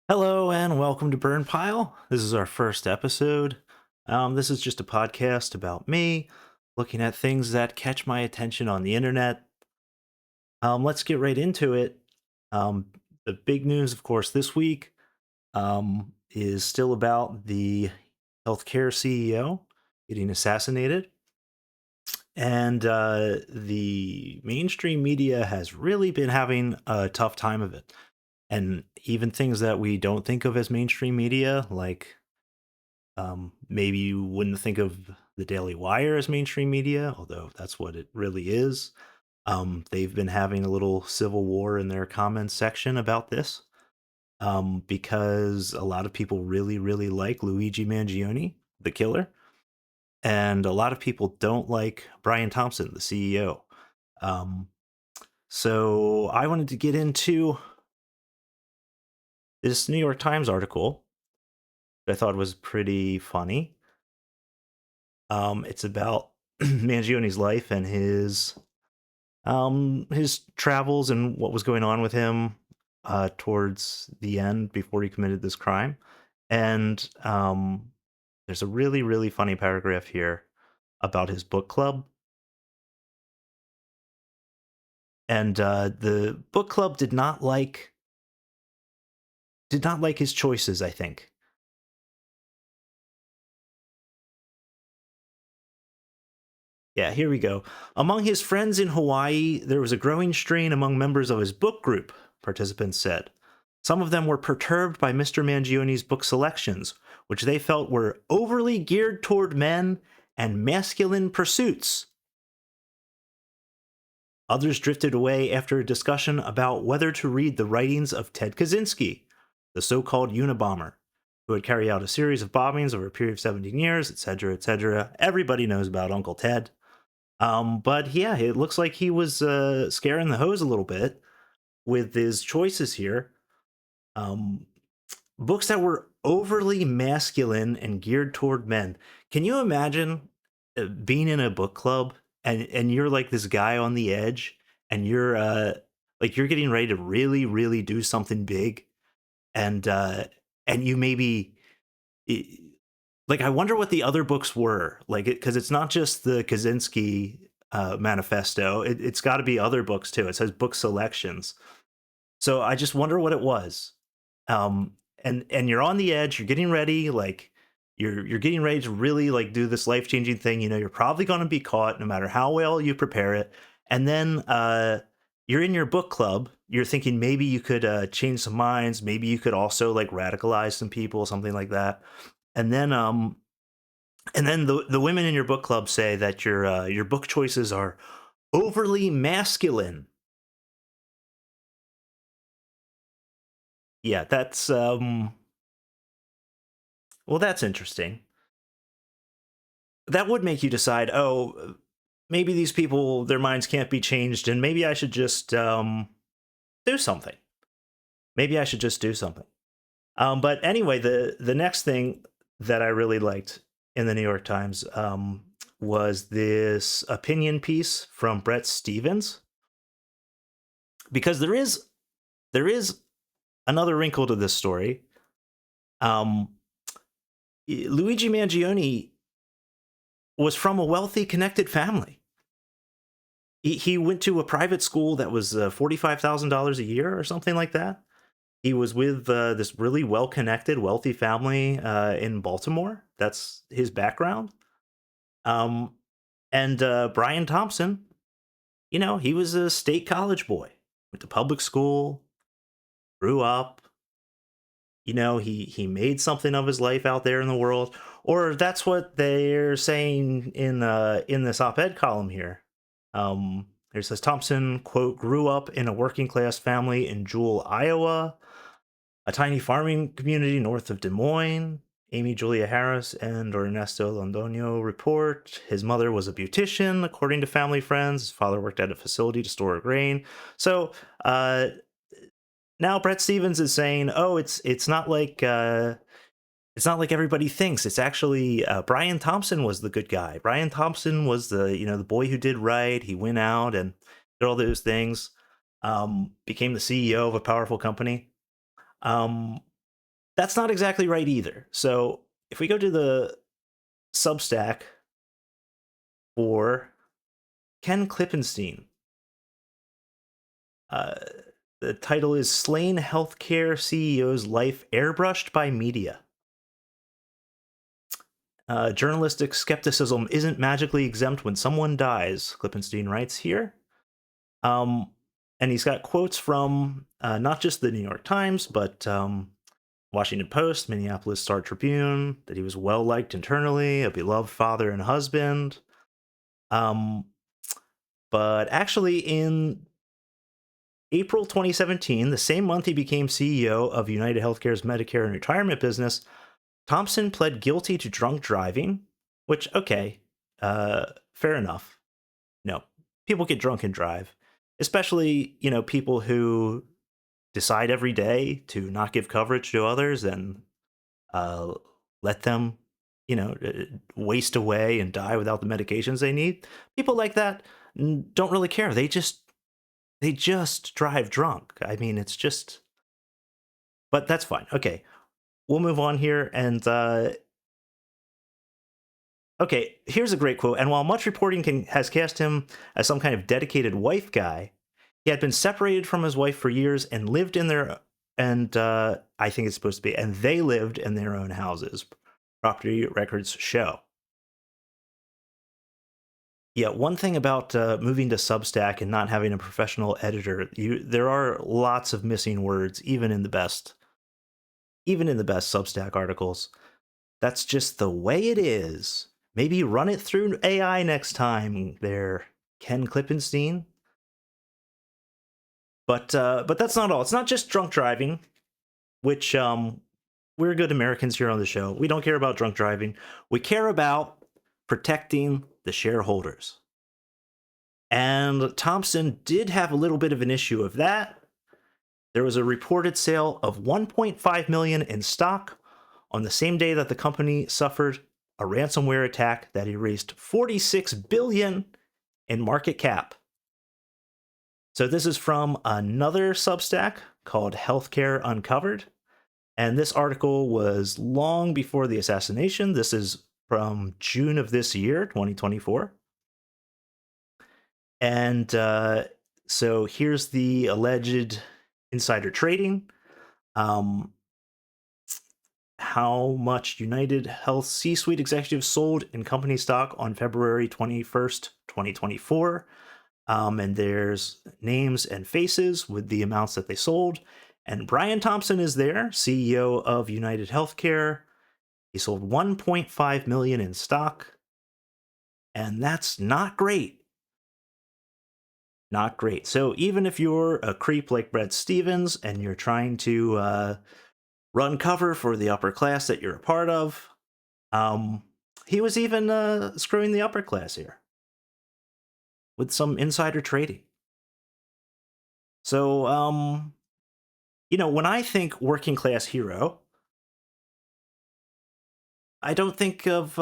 Hello and welcome to Burn Pile. This is our first episode. This is just a podcast about me looking at things that catch my attention on the internet. Let's get right into it. Um, the big news, of course, this week is still about the healthcare CEO getting assassinated. And the mainstream media has really been having a tough time of it. And even things that we don't think of as mainstream media, like maybe you wouldn't think of the Daily Wire as mainstream media, although that's what it really is. They've been having a little civil war in their comments section about this because a lot of people really, really like Luigi Mangione, the killer, and a lot of people don't like Brian Thompson, the CEO. Um, so I wanted to get into this New York Times article that I thought was pretty funny. It's about Mangione's life and his travels and what was going on with him towards the end before he committed this crime. And there's a really, really funny paragraph here about his book club. And the book club did not like his choices, I think. Yeah, here we go. Among his friends in Hawaii, there was a growing strain among members of his book group, participants said. Some of them were perturbed by Mr. Mangione's book selections, which they felt were overly geared toward men and masculine pursuits. Others drifted away after a discussion about whether to read the writings of Ted Kaczynski, the so-called Unabomber, who had carried out a series of bombings over a period of 17 years, etc., etc. Everybody knows about Uncle Ted. But yeah, it looks like he was scaring the hose a little bit with his choices here. Um, Books that were overly masculine and geared toward men. Can you imagine being in a book club and you're like this guy on the edge and you're like you're getting ready to really, really do something big and you maybe like I wonder what the other books were like it because it's not just the Kaczynski manifesto. It's got to be other books too. It says book selections, so I just wonder what it was. Um, and you're on the edge. You're getting ready, like you're getting ready to really like do this life changing thing. You know, you're probably going to be caught, no matter how well you prepare it. And then you're in your book club. You're thinking maybe you could change some minds. Maybe you could also like radicalize some people, something like that. And then the women in your book club say that your book choices are overly masculine. Yeah, that's well, that's interesting. That would make you decide, oh, maybe these people, their minds can't be changed, and maybe I should just do something. Maybe I should just do something. But anyway, the next thing that I really liked in the New York Times was this opinion piece from Brett Stevens, because there is another wrinkle to this story. Luigi Mangione was from a wealthy, connected family. He went to a private school that was $45,000 a year or something like that. He was with this really well-connected, wealthy family in Baltimore. That's his background. Um, and Brian Thompson, you know, he was a state college boy, went to public school, grew up. You know, he made something of his life out there in the world, or that's what they're saying in this op-ed column here. It says Thompson, quote, grew up in a working class family in Jewell, Iowa, a tiny farming community north of Des Moines, Amy Julia Harris and Ernesto Londoño report his mother was a beautician, according to family friends. His father worked at a facility to store grain. So now Brett Stevens is saying, "Oh, it's not like everybody thinks. It's actually Brian Thompson was the good guy. Brian Thompson was the boy who did right. He went out and did all those things, became the CEO of a powerful company." Um, that's not exactly right either. So if we go to the Substack for Ken Klippenstein, uh, the title is "Slain Healthcare CEO's Life Airbrushed by Media." Journalistic skepticism isn't magically exempt when someone dies, Klippenstein writes here. And he's got quotes from not just the New York Times, but Washington Post, Minneapolis Star Tribune, that he was well-liked internally, a beloved father and husband. But actually, in April 2017, the same month he became CEO of United Healthcare's Medicare and retirement business, Thompson pled guilty to drunk driving, which, okay, fair enough. No, people get drunk and drive, especially, people who decide every day to not give coverage to others and uh, let them, waste away and die without the medications they need. People like that don't really care. They just drive drunk. I mean, it's just, but that's fine. Okay, we'll move on here. And okay, here's a great quote. "And while much reporting has cast him as some kind of dedicated wife guy, he had been separated from his wife for years and lived in their, and I think it's supposed to be, and they lived in their own houses, property records show." Yeah, one thing about moving to Substack and not having a professional editor, there are lots of missing words, even in the best Substack articles. That's just the way it is. Maybe run it through AI next time there, Ken Klippenstein. But that's not all. It's not just drunk driving, which we're good Americans here on the show. We don't care about drunk driving. We care about protecting the shareholders. And Thompson did have a little bit of an issue of that. There was a reported sale of 1.5 million in stock on the same day that the company suffered a ransomware attack that erased 46 billion in market cap. So this is from another Substack called Healthcare Uncovered. And this article was long before the assassination. This is from June of this year, 2024. And so here's the alleged insider trading. How much United Health C-suite executives sold in company stock on February 21st, 2024. And there's names and faces with the amounts that they sold. And Brian Thompson is there, CEO of United Healthcare. He sold 1.5 million in stock. And that's not great. Not great. So even if you're a creep like Brett Stevens and you're trying to run cover for the upper class that you're a part of, he was even screwing the upper class here with some insider trading. So, when I think working class hero, I don't think of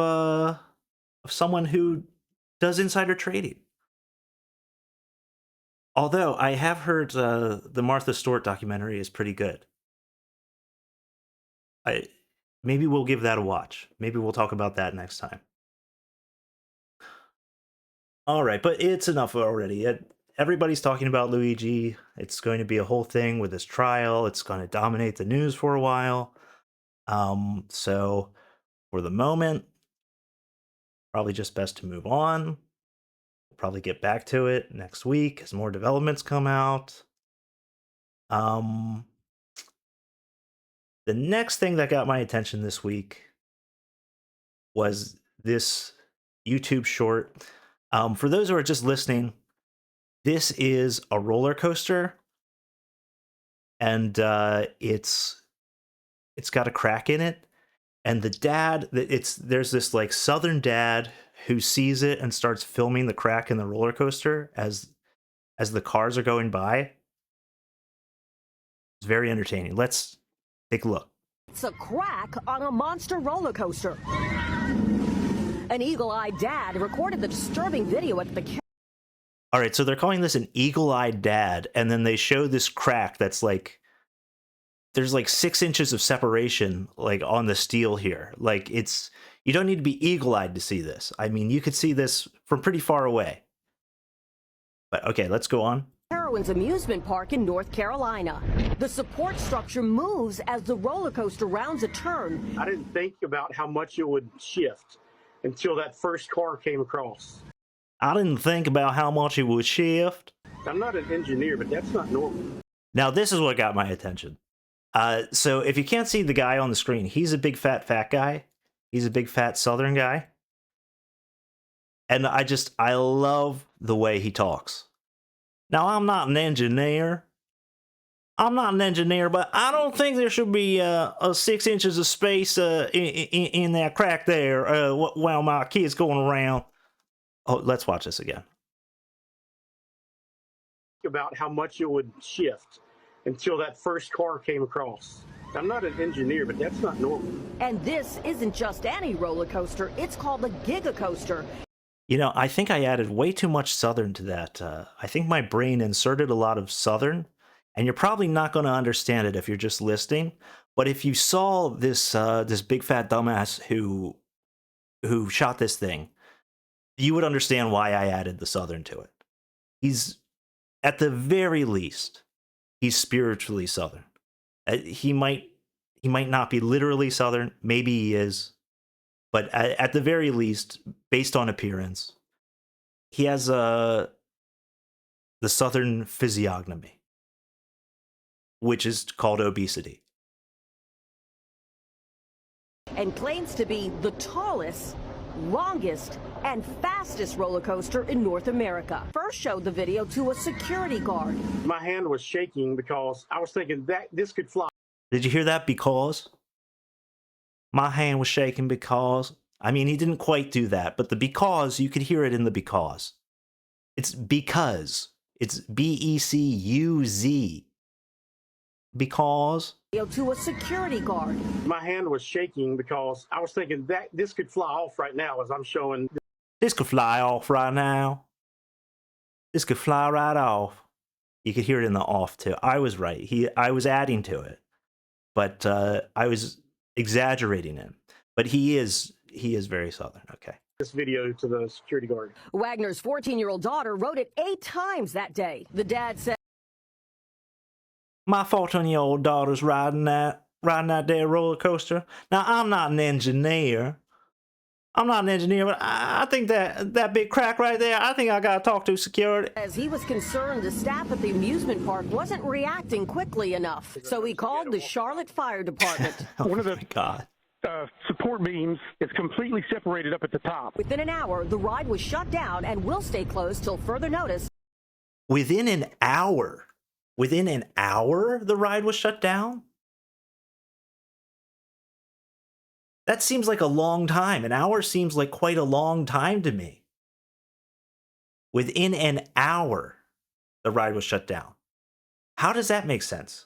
someone who does insider trading. Although I have heard the Martha Stewart documentary is pretty good. Maybe we'll give that a watch. Maybe we'll talk about that next time. All right, but it's enough already. Everybody's talking about Luigi. It's going to be a whole thing with this trial. It's going to dominate the news for a while. So for the moment, probably just best to move on. We'll probably get back to it next week as more developments come out. The next thing that got my attention this week was this YouTube short. For those who are just listening, this is a roller coaster, and it's got a crack in it, And the dad, there's this like Southern dad who sees it and starts filming the crack in the roller coaster as the cars are going by. It's very entertaining. Let's take a look. It's a crack on a monster roller coaster. An eagle-eyed dad recorded the disturbing video at the... All right, so they're calling this an eagle-eyed dad, and then they show this crack that's like, there's like 6 inches of separation like on the steel here. Like you don't need to be eagle-eyed to see this. I mean, you could see this from pretty far away. But okay, let's go on. Carowinds amusement park in North Carolina. The support structure moves as the roller coaster rounds a turn. I didn't think about how much it would shift until that first car came across. I didn't think about how much it would shift. I'm not an engineer, but that's not normal. Now, this is what got my attention. So if you can't see the guy on the screen, he's a big fat guy. He's a big fat Southern guy. And I love the way he talks. Now, I'm not an engineer. But I don't think there should be 6 inches of space in that crack there while my kid's going around. Oh, let's watch this again. About how much it would shift until that first car came across. I'm not an engineer, but that's not normal. And this isn't just any roller coaster. It's called the Giga Coaster. You know, I think I added way too much Southern to that. I think my brain inserted a lot of Southern, and you're probably not going to understand it if you're just listening. But if you saw this this big fat dumbass who shot this thing, you would understand why I added the Southern to it. He's, at the very least, he's spiritually Southern. He might not be literally Southern. Maybe he is. But at the very least, based on appearance, he has the Southern physiognomy, which is called obesity. And claims to be the tallest, longest, and fastest roller coaster in North America. First showed the video to a security guard. My hand was shaking because I was thinking that this could fly. Did you hear that? Because my hand was shaking because, I mean, he didn't quite do that, but the because, you could hear it in the because. It's because. It's B-E-C-U-Z. Because. To a security guard. My hand was shaking because I was thinking that this could fly off right now as I'm showing. This could fly off right now. This could fly right off. You could hear it in the off too. I was right. I was adding to it, but I was exaggerating it. But he is very Southern. Okay. This video to the security guard. Wagner's 14-year-old daughter wrote it 8 times that day. The dad said, my 14-year-old daughter's riding that there roller coaster. Now, I'm not an engineer. But I think that big crack right there, I think I got to talk to security. As he was concerned the staff at the amusement park wasn't reacting quickly enough, so he called the Charlotte Fire Department. Oh One of the God. Support beams is completely separated up at the top. Within an hour, the ride was shut down and will stay closed till further notice. Within an hour? Within an hour, the ride was shut down? That seems like a long time. An hour seems like quite a long time to me. Within an hour, the ride was shut down. How does that make sense?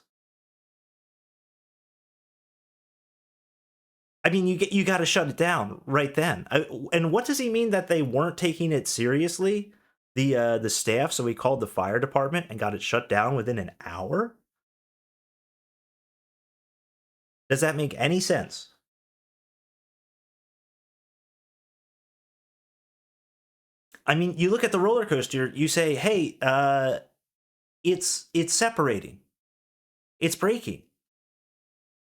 I mean, you got to shut it down right then. And what does he mean that they weren't taking it seriously? The staff, so he called the fire department and got it shut down within an hour? Does that make any sense? I mean, you look at the roller coaster, you say, hey, it's separating. It's breaking.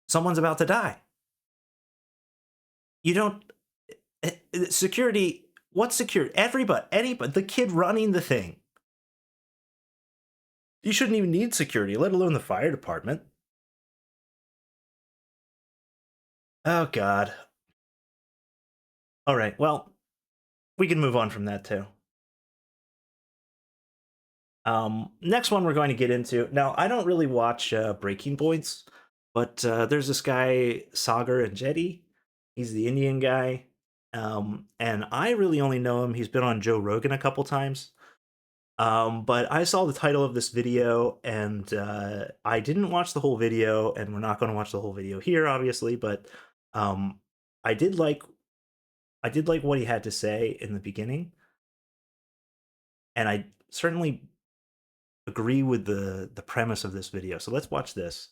Someone's about to die. You don't... Security... What's security? Anybody, the kid running the thing. You shouldn't even need security, let alone the fire department. Oh, God. All right, well, we can move on from that, too. Next one we're going to get into. Now, I don't really watch Breaking Points, but there's this guy, Sagar and Jetty, He's the Indian guy. And I really only know him. He's been on Joe Rogan a couple times. But I saw the title of this video and I didn't watch the whole video, and we're not going to watch the whole video here, obviously. But um, I did like what he had to say in the beginning, and I certainly agree with the premise of this video. So let's watch this.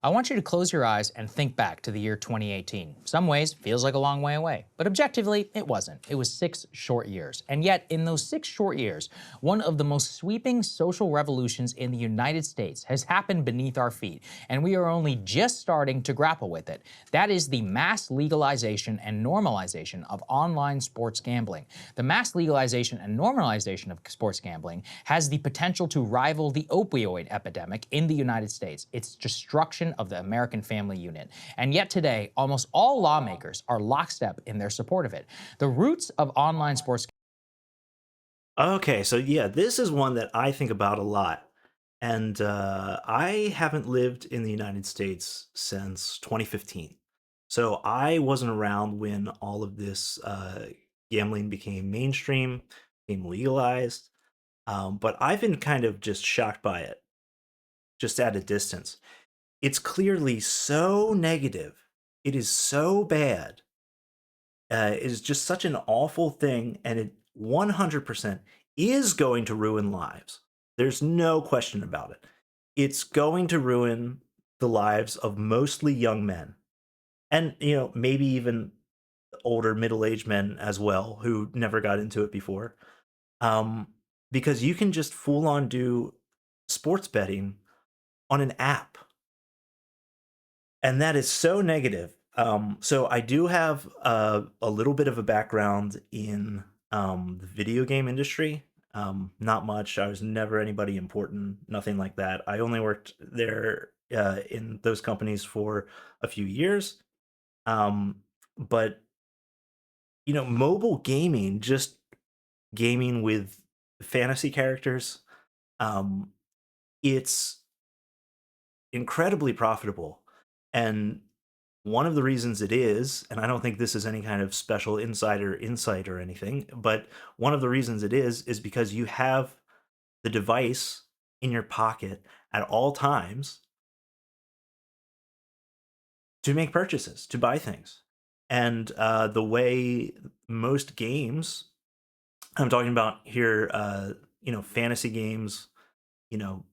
I want you to close your eyes and think back to the year 2018. Some ways, feels like a long way away, but objectively, it wasn't. It was 6 short years. And yet, in those 6 short years, one of the most sweeping social revolutions in the United States has happened beneath our feet, and we are only just starting to grapple with it. That is the mass legalization and normalization of online sports gambling. The mass legalization and normalization of sports gambling has the potential to rival the opioid epidemic in the United States. Its destruction of the American family unit. And yet today, almost all lawmakers are lockstep in their support of it. The roots of online sports. Okay, so yeah, this is one that I think about a lot. And I haven't lived in the United States since 2015. So I wasn't around when all of this gambling became mainstream, became legalized. But I've been kind of just shocked by it, just at a distance. It's clearly so negative. It is so bad. It is just such an awful thing, and it 100% is going to ruin lives. There's no question about it. It's going to ruin the lives of mostly young men, and maybe even older middle-aged men as well who never got into it before. Because you can just full on do sports betting on an app. And that is so negative. So I do have a little bit of a background in the video game industry. Not much. I was never anybody important, nothing like that. I only worked there in those companies for a few years. But mobile gaming, just gaming with fantasy characters, it's incredibly profitable. And one of the reasons it is, and I don't think this is any kind of special insider insight or anything, but one of the reasons it is because you have the device in your pocket at all times to make purchases, to buy things. And the way most games, I'm talking about here, fantasy games, you know,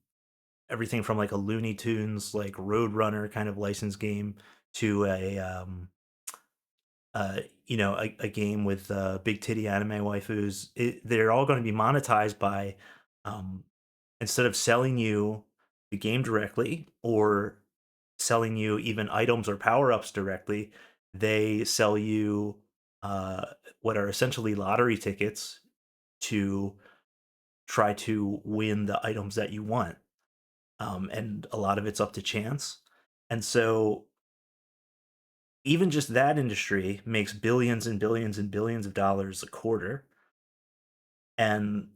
everything from like a Looney Tunes, like Roadrunner kind of licensed game to a game with big titty anime waifus. They're all going to be monetized by, um, instead of selling you the game directly or selling you even items or power ups directly, they sell you uh, what are essentially lottery tickets to try to win the items that you want. And a lot of it's up to chance. And so even just that industry makes billions and billions and billions of dollars a quarter. And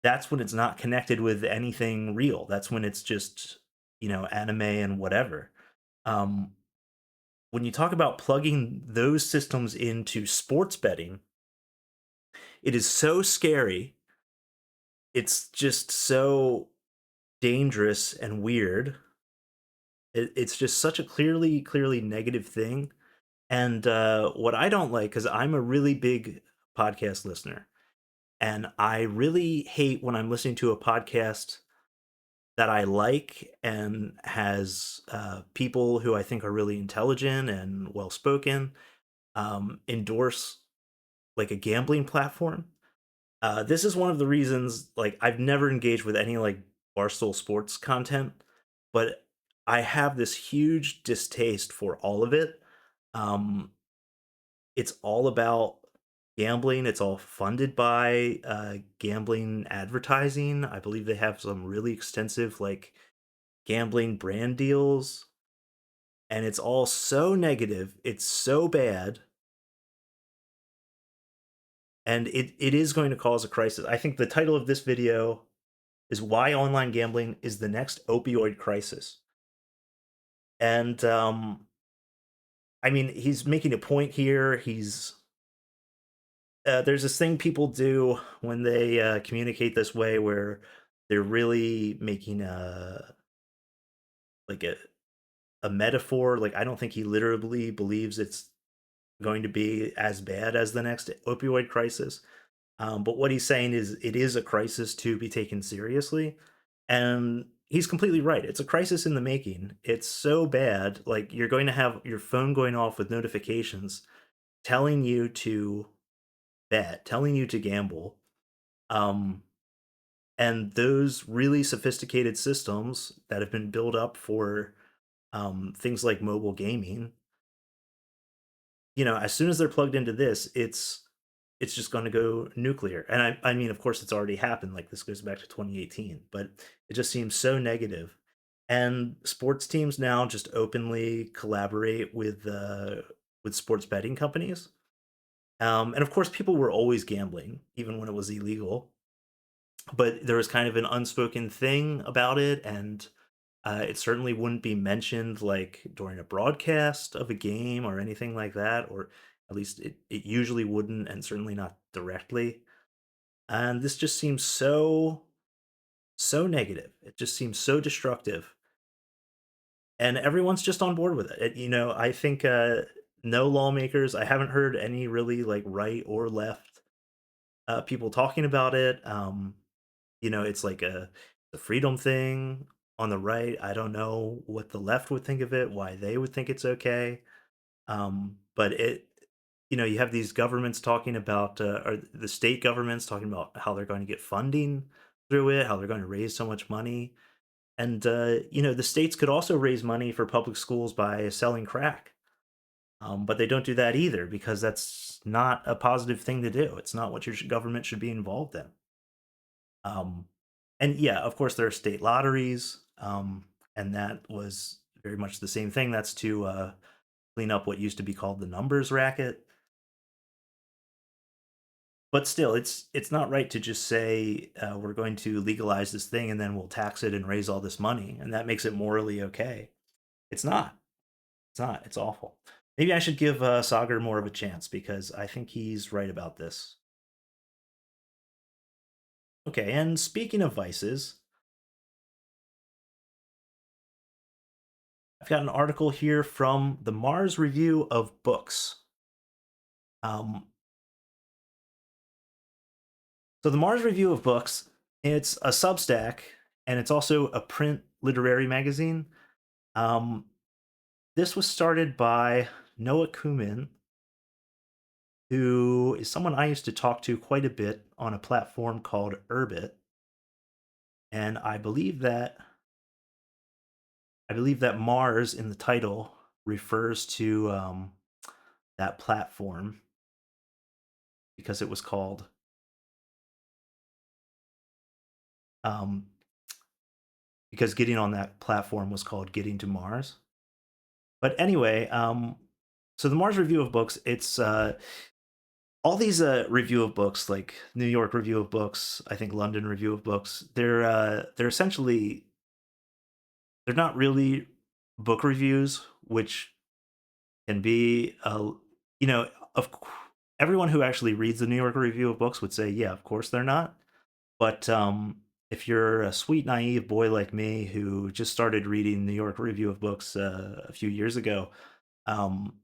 that's when it's not connected with anything real. That's when it's just, anime and whatever. Um, when you talk about plugging those systems into sports betting, it is so scary. It's just so dangerous and weird. It's just such a clearly negative thing. And what I don't like, because I'm a really big podcast listener, and I really hate when I'm listening to a podcast that I like and has people who I think are really intelligent and well spoken endorse like a gambling platform. This is one of the reasons, like, I've never engaged with any like Barstool Sports content, but I have this huge distaste for all of it. Um, it's all about gambling. It's all funded by gambling advertising. I believe they have some really extensive like gambling brand deals, and it's all so negative. It's so bad, and it is going to cause a crisis. I think the title of this video is "Why Online Gambling is the Next Opioid Crisis." And I mean, he's making a point here. There's this thing people do when they communicate this way, where they're really making like a metaphor. Like, I don't think he literally believes it's going to be as bad as the next opioid crisis. But what he's saying is it is a crisis to be taken seriously. And he's completely right. It's a crisis in the making. It's so bad. Like, you're going to have your phone going off with notifications telling you to bet, telling you to gamble. Um, and those really sophisticated systems that have been built up for things like mobile gaming, as soon as they're plugged into this, it's just going to go nuclear. And I mean, of course, it's already happened. Like, this goes back to 2018, but it just seems so negative. And sports teams now just openly collaborate with sports betting companies. And of course, people were always gambling, even when it was illegal. But there was kind of an unspoken thing about it, and it certainly wouldn't be mentioned like during a broadcast of a game or anything like that, or at least it usually wouldn't, and certainly not directly. And this just seems so negative. It just seems so destructive, and everyone's just on board with it. I think no lawmakers. I haven't heard any really like right or left people talking about it. It's like a freedom thing on the right. I don't know what the left would think of it, why they would think it's okay. But you have these governments talking about, or the state governments talking about how they're going to get funding through it, how they're going to raise so much money. And, the states could also raise money for public schools by selling crack. But they don't do that either, because that's not a positive thing to do. It's not what your government should be involved in. Um, and yeah, of course, there are state lotteries, and that was very much the same thing. That's to clean up what used to be called the numbers racket. But still, it's not right to just say we're going to legalize this thing and then we'll tax it and raise all this money, and that makes it morally okay. It's not. It's not. It's awful. Maybe I should give Sagar more of a chance, because I think he's right about this. Okay, and speaking of vices, I've got an article here from the Mars Review of Books. Um, so the Mars Review of Books, it's a Substack, and it's also a print literary magazine. Um, this was started by Noah Kumin, who is someone I used to talk to quite a bit on a platform called Urbit, and I believe that Mars in the title refers to that platform, because it was called um, because getting on that platform was called Getting to Mars. But anyway, so the Mars Review of Books, it's all these review of books, like New York Review of Books, I think London Review of Books. They're essentially, they're not really book reviews, which can be you know of cou- everyone who actually reads the New York Review of Books would say, yeah, of course they're not. But if you're a sweet naive boy like me who just started reading New York Review of Books a few years ago, um,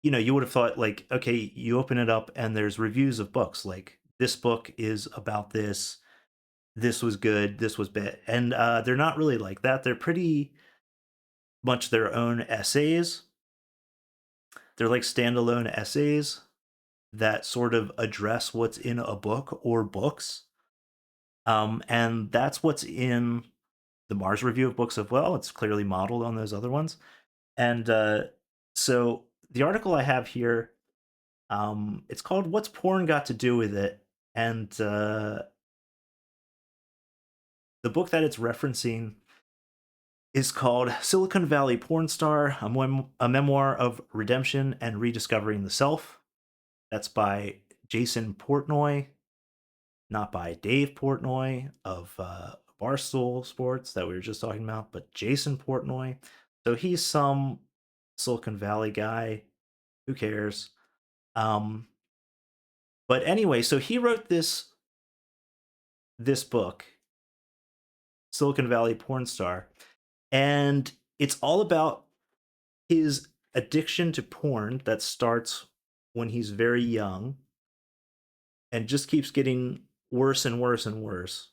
you would have thought, like, okay, you open it up and there's reviews of books, like, this book is about this, this was good, this was bad, and they're not really like that. They're pretty much their own essays. They're like standalone essays that sort of address what's in a book or books. And that's what's in the Mars Review of Books as well. It's clearly modeled on those other ones. And so the article I have here, it's called "What's Porn Got to Do with It?" And the book that it's referencing is called "Silicon Valley Pornstar: a memoir of redemption and rediscovering the self." That's by Jason Portnoy, not by Dave Portnoy of Barstool Sports that we were just talking about, but Jason Portnoy. So he's some Silicon Valley guy. Who cares? Um, but anyway, so he wrote this book, Silicon Valley Pornstar, and it's all about his addiction to porn that starts when he's very young and just keeps getting worse and worse and worse.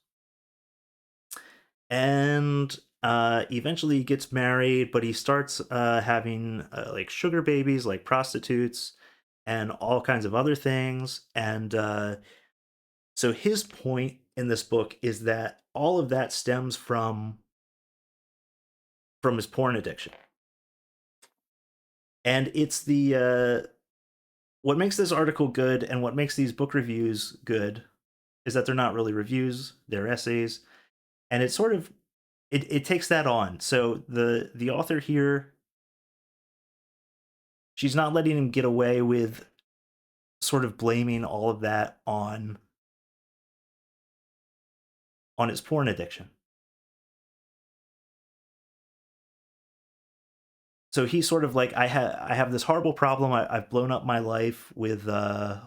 And eventually he gets married, but he starts having like sugar babies, like prostitutes, and all kinds of other things. And so his point in this book is that all of that stems from his porn addiction. And it's the what makes this article good and what makes these book reviews good is that they're not really reviews, they're essays. And it sort of it takes that on. So the author here, she's not letting him get away with sort of blaming all of that on his porn addiction. So he's sort of like, I have this horrible problem. I've blown up my life with I've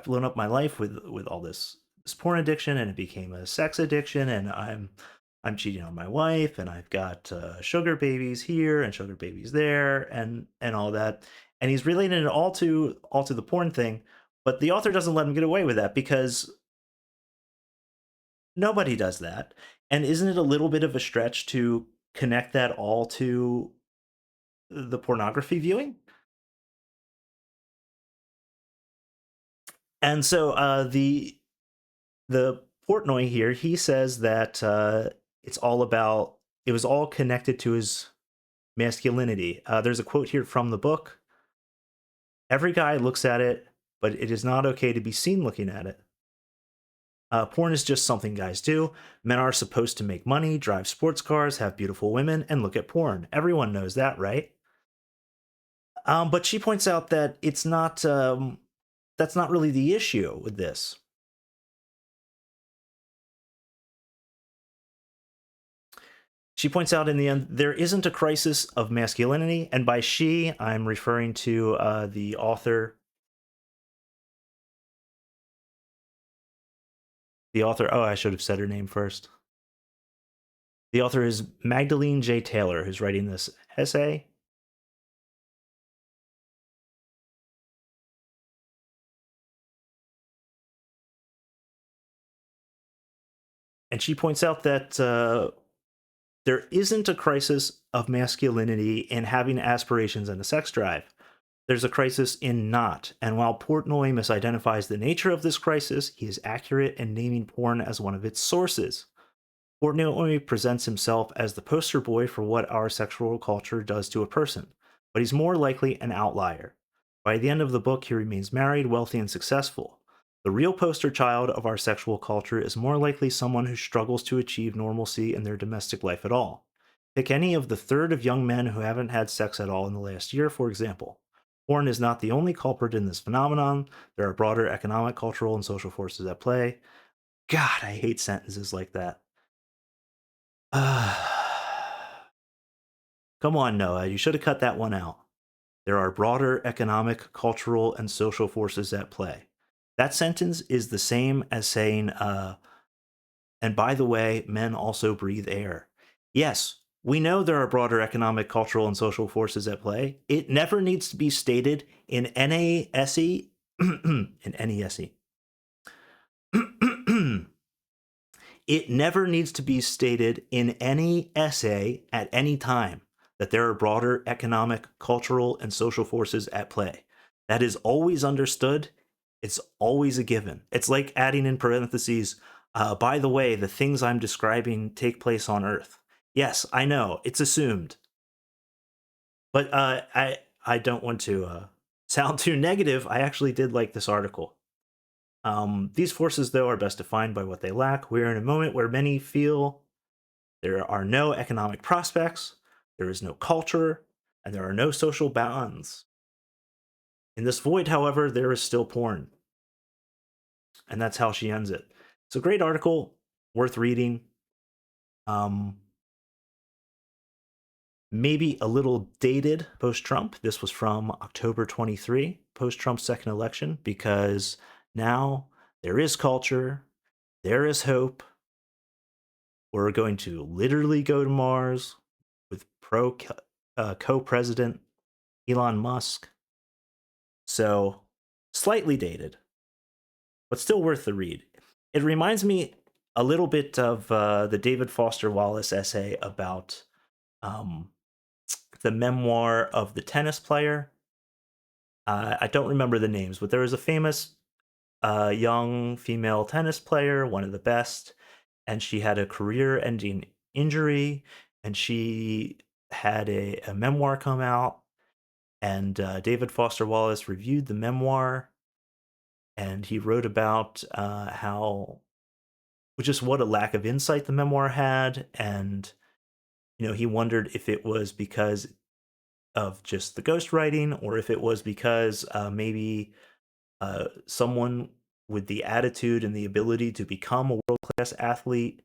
blown up my life with all this porn addiction, and it became a sex addiction, and I'm cheating on my wife, and I've got sugar babies here and sugar babies there, and all that. And he's relating it all to the porn thing, but the author doesn't let him get away with that because nobody does that. And isn't it a little bit of a stretch to connect that all to the pornography viewing? And so the Portnoy here, he says that it's all about, it was all connected to his masculinity. There's a quote here from the book. Every guy looks at it, but it is not okay to be seen looking at it. Porn is just something guys do. Men are supposed to make money, drive sports cars, have beautiful women, and look at porn. Everyone knows that, right? But she points out that it's not, that's not really the issue with this. She points out in the end, there isn't a crisis of masculinity, and by she, I'm referring to the author. The author, oh, I should have said her name first. The author is Magdalene J. Taylor, who's writing this essay. And she points out that there isn't a crisis of masculinity in having aspirations and a sex drive. There's a crisis in not. And while Portnoy misidentifies the nature of this crisis, he is accurate in naming porn as one of its sources. Portnoy presents himself as the poster boy for what our sexual culture does to a person, but he's more likely an outlier. By the end of the book, he remains married, wealthy, and successful. The real poster child of our sexual culture is more likely someone who struggles to achieve normalcy in their domestic life at all. Pick any of the third of young men who haven't had sex at all in the last year, for example. Porn is not the only culprit in this phenomenon. There are broader economic, cultural, and social forces at play. God, I hate sentences like that. Come on, Noah, you should have cut that one out. There are broader economic, cultural, and social forces at play. That sentence is the same as saying, and by the way, men also breathe air. Yes, we know there are broader economic, cultural, and social forces at play. It never needs to be stated in NASE, in NESE. It never needs to be stated in any essay at any time that there are broader economic, cultural, and social forces at play. That is always understood. It's always a given. It's like adding in parentheses, by the way, the things I'm describing take place on Earth. Yes, I know, it's assumed. But I don't want to sound too negative. I actually did like this article. These forces, though, are best defined by what they lack. We are in a moment where many feel there are no economic prospects, there is no culture, and there are no social bonds. In this void, however, there is still porn. And that's how she ends it. It's a great article, worth reading. maybe a little dated post-Trump. This was from October 23, post-Trump's second election, because now there is culture, there is hope. We're going to literally go to Mars with co-president Elon Musk. So slightly dated, but still worth the read. It reminds me a little bit of the David Foster Wallace essay about the memoir of the tennis player. I don't remember the names, but there was a famous young female tennis player, one of the best, and she had a career-ending injury, and she had a memoir come out, and David Foster Wallace reviewed the memoir, and he wrote about how just what a lack of insight the memoir had, and he wondered if it was because of just the ghostwriting, or if it was because maybe someone with the attitude and the ability to become a world-class athlete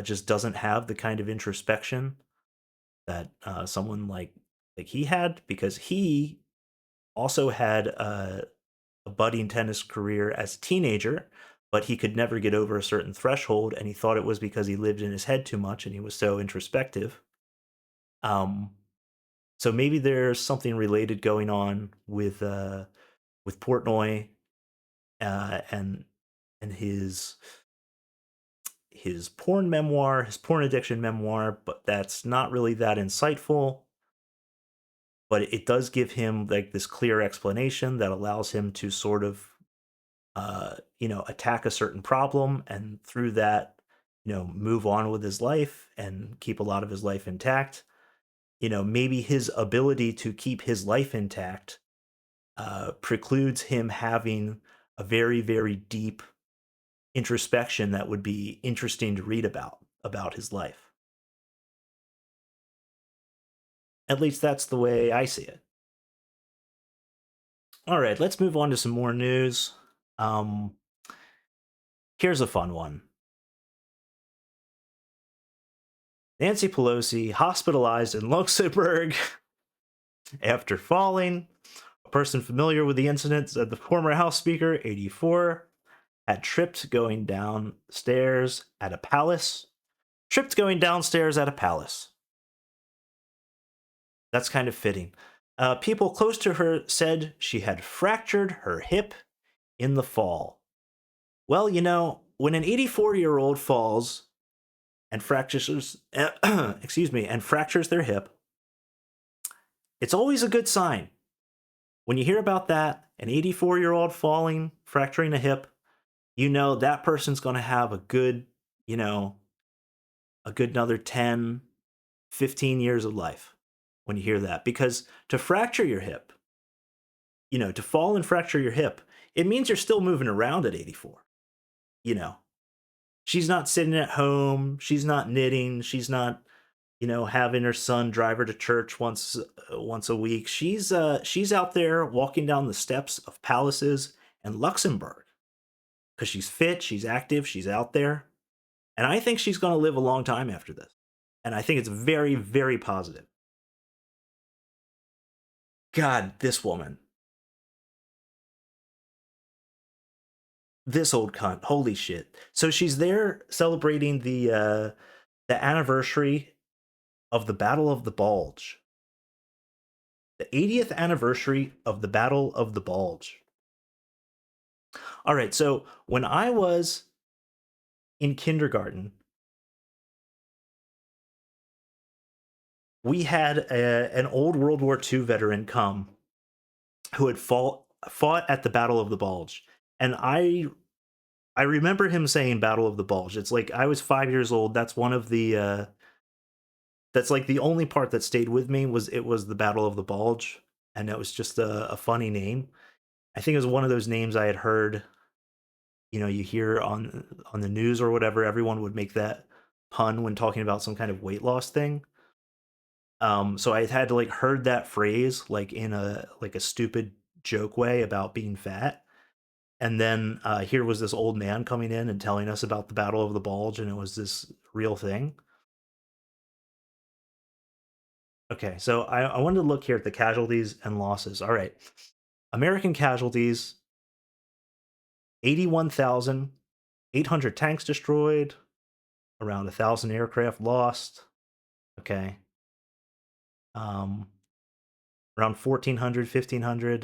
just doesn't have the kind of introspection that someone like he had, because he also had a budding tennis career as a teenager, but he could never get over a certain threshold, and he thought it was because he lived in his head too much and he was so introspective. So maybe there's something related going on with Portnoy and his porn memoir, his porn addiction memoir, but that's not really that insightful. But it does give him like this clear explanation that allows him to sort of attack a certain problem, and through that move on with his life and keep a lot of his life intact. Maybe his ability to keep his life intact precludes him having a very, very deep introspection that would be interesting to read about his life. At least that's the way I see it. All right, let's move on to some more news. Here's a fun one. Nancy Pelosi hospitalized in Luxembourg after falling. A person familiar with the incident said the former House Speaker, 84, had tripped going downstairs at a palace. Tripped going downstairs at a palace. That's kind of fitting. People close to her said she had fractured her hip in the fall. Well, when an 84-year-old falls and fractures, and fractures their hip, it's always a good sign. When you hear about that, an 84-year-old falling, fracturing a hip, that person's going to have a good another 10, 15 years of life when you hear that. Because to fracture your hip, to fall and fracture your hip, it means you're still moving around at 84. She's not sitting at home. She's not knitting. She's not, having her son drive her to church once a week. She's out there walking down the steps of palaces in Luxembourg because she's fit, she's active, she's out there. And I think she's going to live a long time after this. And I think it's very, very positive. God, this woman. This old cunt. Holy shit. So she's there celebrating the anniversary of the Battle of the Bulge. The 80th anniversary of the Battle of the Bulge. All right, so when I was in kindergarten, we had an old World War II veteran come who had fought at the Battle of the Bulge. And I remember him saying Battle of the Bulge. It's like I was 5 years old. That's one of the that's like the only part that stayed with me was the Battle of the Bulge, and it was just a funny name. I think it was one of those names I had heard, you hear on the news or whatever. Everyone would make that pun when talking about some kind of weight loss thing. So I had to heard that phrase in a stupid joke way about being fat. And then here was this old man coming in and telling us about the Battle of the Bulge, and it was this real thing. Okay, so I wanted to look here at the casualties and losses. All right. American casualties 81,800 tanks destroyed, around 1,000 aircraft lost. Okay. Around 1,400, 1,500,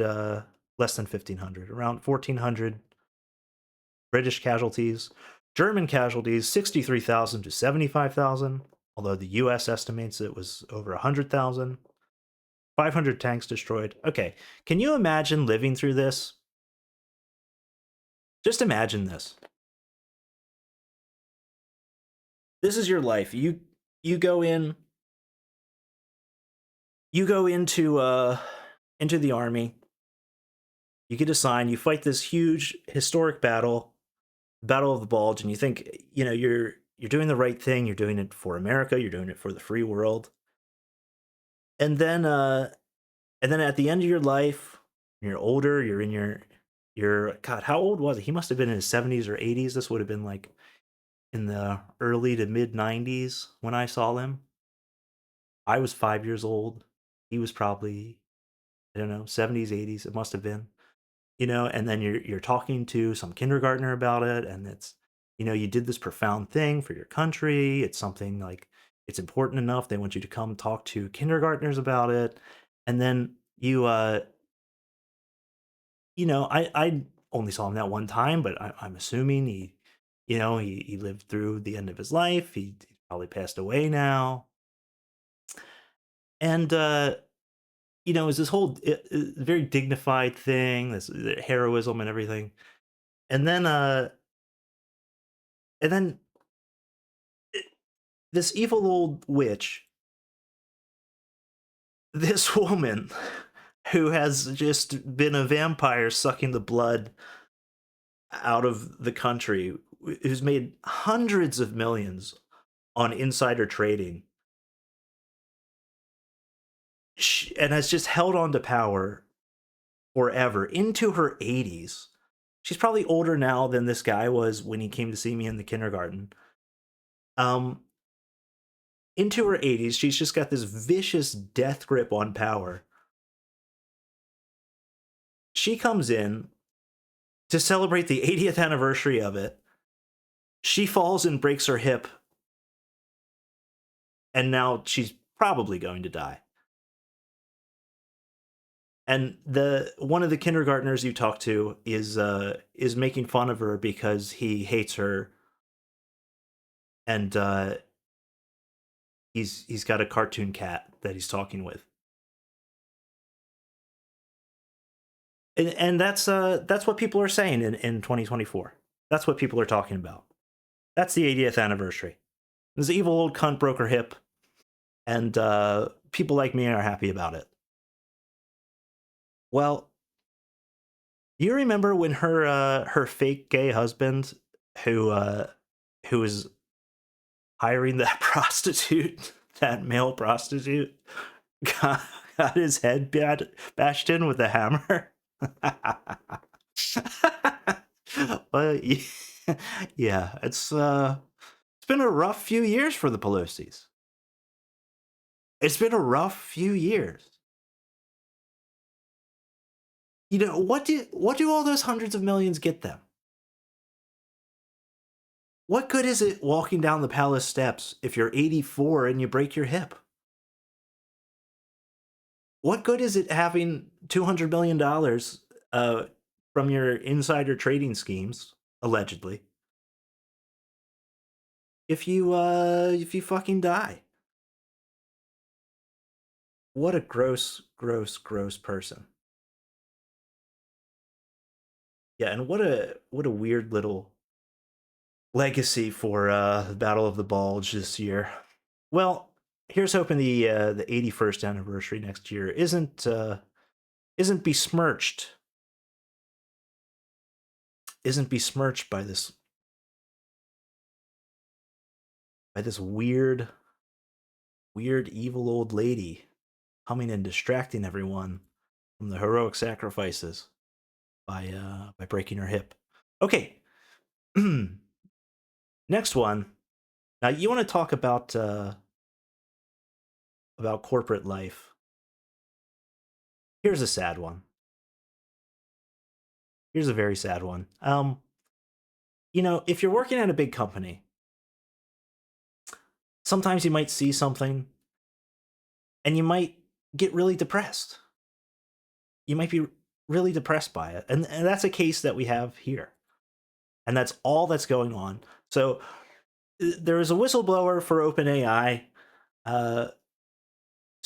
less than 1,500, around 1,400 British casualties. German casualties 63,000 to 75,000, although the US estimates it was over 100,000. 500 tanks destroyed. Okay, can you imagine living through this? Just imagine this. This is your life. You go in, you go into the army. You get assigned, you fight this huge historic battle, Battle of the Bulge, and you think, you know, you're doing the right thing, you're doing it for America, you're doing it for the free world. And then at the end of your life, you're older, you're in your God, how old was he? He must have been in his 70s or 80s. This would have been like in the early to mid 90s when I saw him. I was 5 years old. He was probably, I don't know, 70s, 80s. It must have been, you know. And then you're talking to some kindergartner about it, and it's, you know, you did this profound thing for your country. It's something like it's important enough. They want you to come talk to kindergartners about it, and then you know, I only saw him that one time, but I'm assuming he, you know, he lived through the end of his life. He probably passed away now, and you know, it's this whole very dignified thing, this heroism and everything, and then and then eh, this evil old witch, this woman who has just been a vampire sucking the blood out of the country, who's made hundreds of millions on insider trading, and has just held on to power forever into her 80s. She's probably older now than this guy was when he came to see me in the kindergarten. Um, into her 80s, she's just got this vicious death grip on power. She comes in to celebrate the 80th anniversary of it. She falls and breaks her hip, and now she's probably going to die. And the one of the kindergartners you talk to is making fun of her because he hates her, and he's got a cartoon cat that he's talking with, and that's what people are saying in 2024. That's what people are talking about. That's the 80th anniversary. This evil old cunt broke her hip, and people like me are happy about it. Well, you remember when her fake gay husband, who was hiring that prostitute, that male prostitute, got, got his head bashed in with a hammer? Well, yeah, it's been a rough few years for the Pelosi's. It's been a rough few years. You know, what do all those hundreds of millions get them? What good is it walking down the palace steps if you're 84 and you break your hip? What good is it having $200 million from your insider trading schemes, allegedly, if you fucking die? What a gross, gross, gross person. Yeah, and what a weird little legacy for the Battle of the Bulge this year. Well, here's hoping the 81st anniversary next year isn't besmirched. Isn't besmirched by this weird evil old lady coming and distracting everyone from the heroic sacrifices by breaking her hip. Okay. Next one. Now you want to talk about about corporate life. Here's a sad one. Here's a very sad one. If you're working at a big company, sometimes you might see something and you might get really depressed. You might be really depressed by it. And that's a case that we have here. And that's all that's going on. So there is a whistleblower for OpenAI,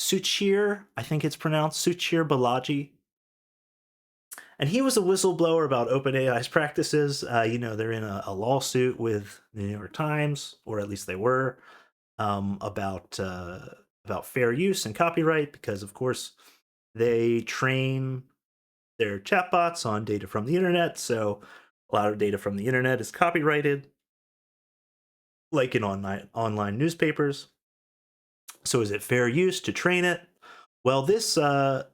Suchir, I think it's pronounced Suchir Balaji. And he was a whistleblower about OpenAI's practices. They're in a lawsuit with the New York Times, or at least they were, about fair use and copyright, because of course they train their chatbots on data from the internet. So a lot of data from the internet is copyrighted, like in online newspapers. So is it fair use to train it? Well, this Mr.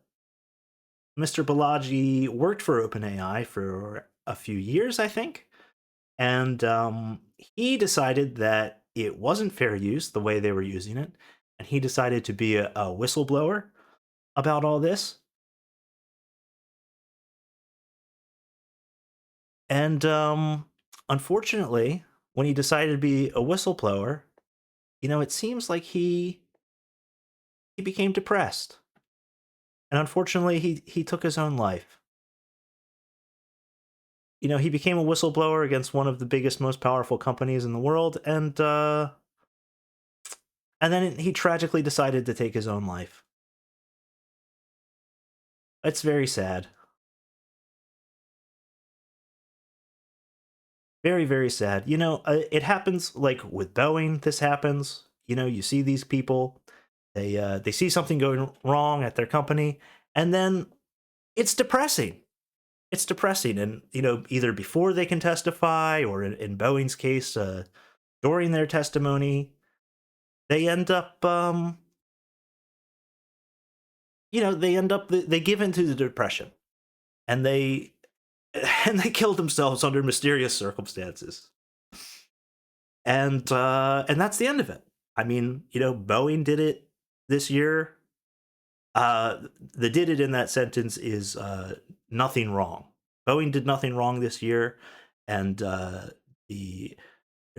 Balaji worked for OpenAI for a few years, I think. And he decided that it wasn't fair use the way they were using it. And he decided to be a whistleblower about all this. And unfortunately, when he decided to be a whistleblower, it seems like he became depressed. And unfortunately, he took his own life. He became a whistleblower against one of the biggest, most powerful companies in the world, and then he tragically decided to take his own life. It's very sad. Very, very sad. It happens, like with Boeing, this happens. You see these people, they see something going wrong at their company, and then it's depressing. It's depressing. And, either before they can testify, or in Boeing's case, during their testimony, they end up, they give into the depression, and they kill themselves under mysterious circumstances. And that's the end of it. I mean, Boeing did it this year. The did it in that sentence is nothing wrong. Boeing did nothing wrong this year, and there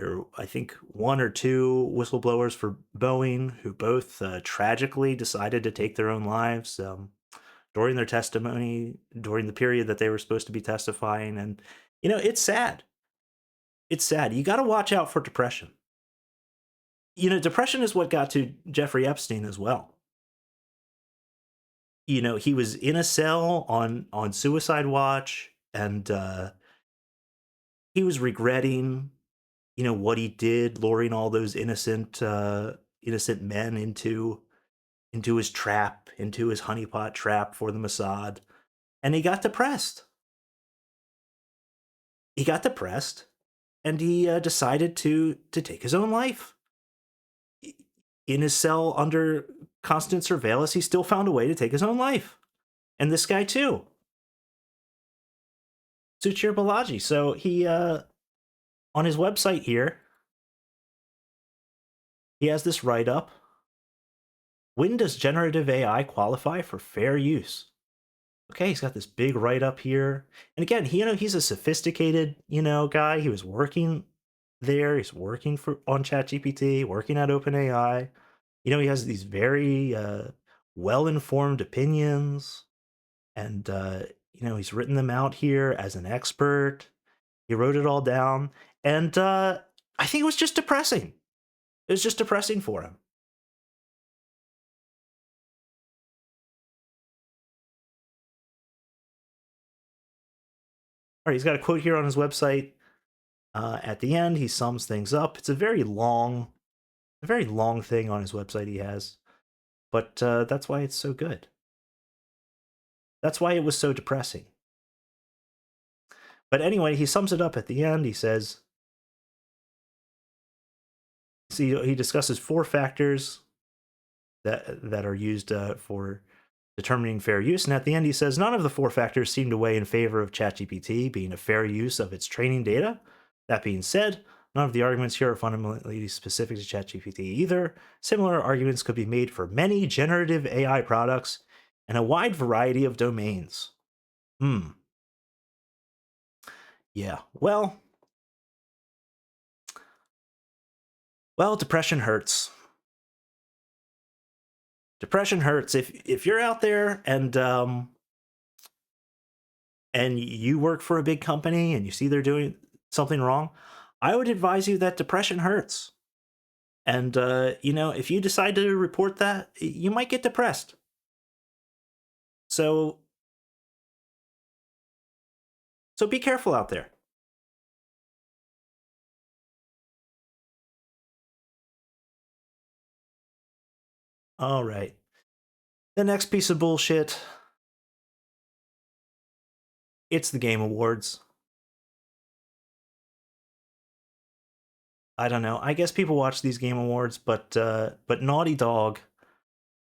are, I think, one or two whistleblowers for Boeing who both tragically decided to take their own lives during their testimony, during the period that they were supposed to be testifying. And, it's sad. It's sad. You got to watch out for depression. Depression is what got to Jeffrey Epstein as well. He was in a cell on suicide watch, and he was regretting, what he did, luring all those innocent men into his trap, into his honeypot trap for the Mossad. And he got depressed. And he decided to take his own life. In his cell under constant surveillance, he still found a way to take his own life. And this guy too. Suchir Balaji. So he, on his website here, he has this write-up. When does generative AI qualify for fair use? Okay, he's got this big write-up here. And again, he's a sophisticated, guy. He was working there. He's working on ChatGPT, working at OpenAI. He has these very well-informed opinions. And, he's written them out here as an expert. He wrote it all down. And I think it was just depressing. It was just depressing for him. All right, he's got a quote here on his website. At the end, he sums things up. It's a very long thing on his website he has. But that's why it's so good. That's why it was so depressing. But anyway, he sums it up at the end. He says, he discusses 4 factors that are used for determining fair use. And at the end, he says, none of the 4 factors seem to weigh in favor of ChatGPT being a fair use of its training data. That being said, None of the arguments here are fundamentally specific to ChatGPT either. Similar arguments could be made for many generative AI products and a wide variety of domains. Yeah. Well, depression hurts. Depression hurts. If you're out there and you work for a big company and you see they're doing something wrong, I would advise you that depression hurts. And if you decide to report that, you might get depressed. So be careful out there. All right. The next piece of bullshit. It's the Game Awards. I don't know. I guess people watch these Game Awards, but Naughty Dog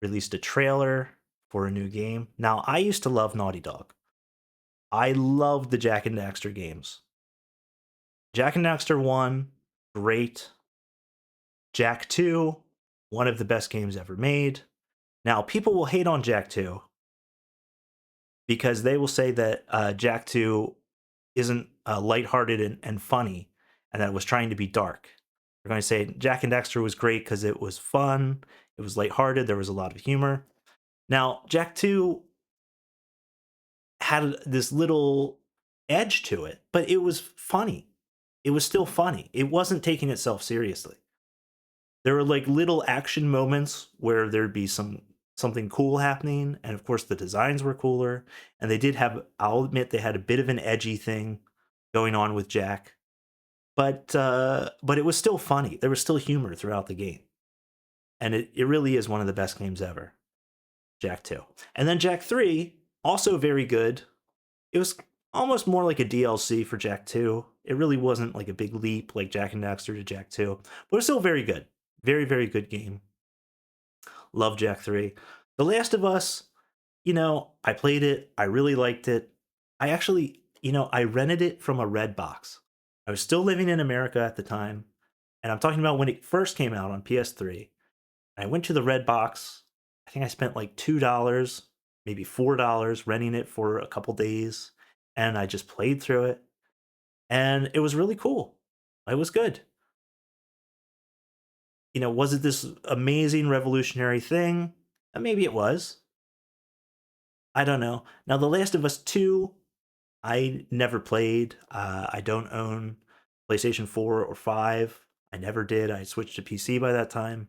released a trailer for a new game. Now, I used to love Naughty Dog. I loved the Jak and Daxter games. Jak and Daxter 1, great. Jak 2, one of the best games ever made. Now, people will hate on Jak 2 because they will say that Jak 2 isn't lighthearted and funny, and that it was trying to be dark. They're going to say Jak and Daxter was great because it was fun, it was lighthearted, there was a lot of humor. Now, Jak 2 had this little edge to it, but it was funny. It was still funny. It wasn't taking itself seriously. There were like little action moments where there'd be something cool happening, and of course the designs were cooler, and they did have, I'll admit, they had a bit of an edgy thing going on with Jak, but it was still funny. There was still humor throughout the game, and it really is one of the best games ever. Jak 2. And then Jak 3, also very good. It was almost more like a DLC for Jak 2. It really wasn't like a big leap like Jak and Daxter to Jak 2, but it was still very good. Very, very good game. Love Jak 3. The Last of Us, I played it. I really liked it. I actually, I rented it from a Redbox. I was still living in America at the time, and I'm talking about when it first came out on PS3. I went to the Redbox. I think I spent like $2, maybe $4 renting it for a couple days, and I just played through it, and it was really cool. It was good. Was it this amazing revolutionary thing? Maybe it was. I don't know. Now, The Last of Us 2, I never played. I don't own PlayStation 4 or 5. I never did. I switched to PC by that time.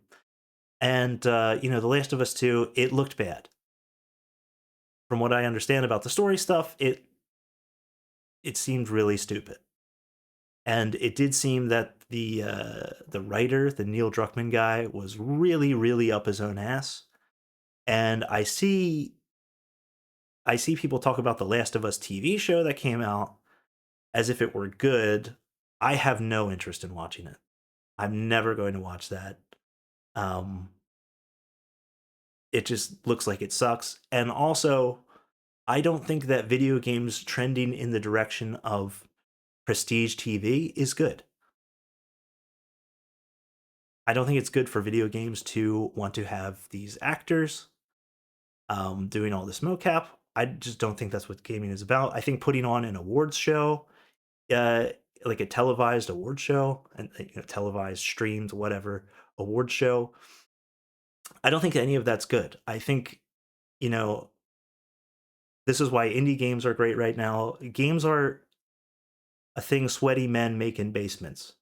And, The Last of Us 2, it looked bad. From what I understand about the story stuff, it seemed really stupid. And it did seem that the writer, the Neil Druckmann guy, was really, really up his own ass. And I see people talk about the Last of Us TV show that came out as if it were good. I have no interest in watching it. I'm never going to watch that. It just looks like it sucks. And also, I don't think that video games trending in the direction of prestige TV is good. I don't think it's good for video games to want to have these actors doing all this mocap. I just don't think that's what gaming is about. I think putting on an awards show, like a televised award show, and televised, streamed, whatever award show, I don't think any of that's good. I think, this is why indie games are great right now. Games are a thing sweaty men make in basements.